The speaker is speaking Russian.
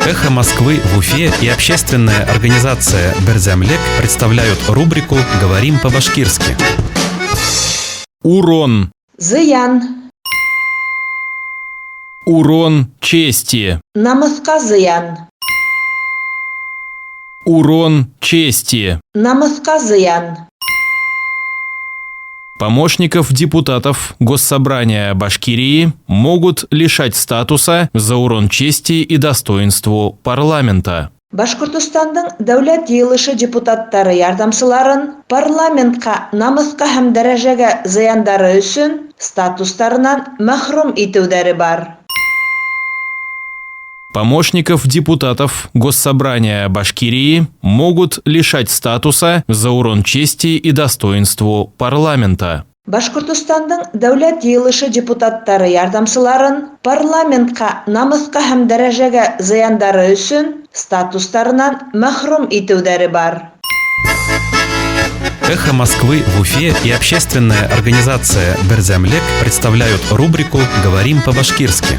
«Эхо Москвы» в Уфе и общественная организация «Берзямлек» представляют рубрику «Говорим по-башкирски». Урон. Зыян. Урон чести. Намыска зыян. Урон чести. Намыска зыян. Помощников депутатов Госсобрания Башкирии могут лишать статуса за урон чести и достоинству парламента. Башкортостандың дәүләт йыелышы депутаттары ярдәмчыларын парламентка намыска һәм дәрәҗәгә зыяндары өчен статустарыннан мәхрүм итүләре бар. Помощников депутатов Госсобрания Башкирии могут лишать статуса за урон чести и достоинству парламента. Башкортостандың дәүләт йыелышы депутаттары ярдәмчыларын парламентка намыска һәм дәрәҗәгә зыяндары өчен статустарыннан мәхрүм итүләре бар. «Эхо Москвы» в Уфе и общественная организация «Берзямлек» представляют рубрику «Говорим по-башкирски».